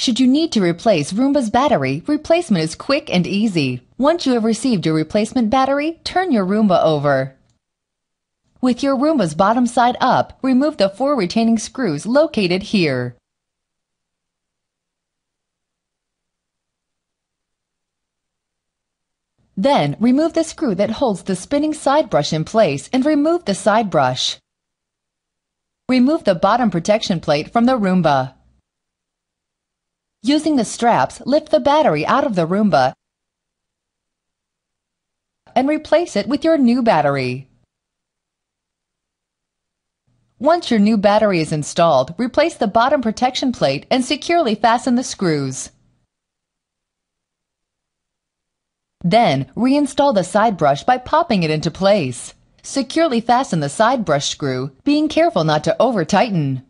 Should you need to replace Roomba's battery, replacement is quick and easy. Once you have received your replacement battery, turn your Roomba over. With your Roomba's bottom side up, remove the 4 retaining screws located here. Then, remove the screw that holds the spinning side brush in place and remove the side brush. Remove the bottom protection plate from the Roomba. Using the straps, lift the battery out of the Roomba and replace it with your new battery. Once your new battery is installed, replace the bottom protection plate and securely fasten the screws. Then, reinstall the side brush by popping it into place. Securely fasten the side brush screw, being careful not to over-tighten.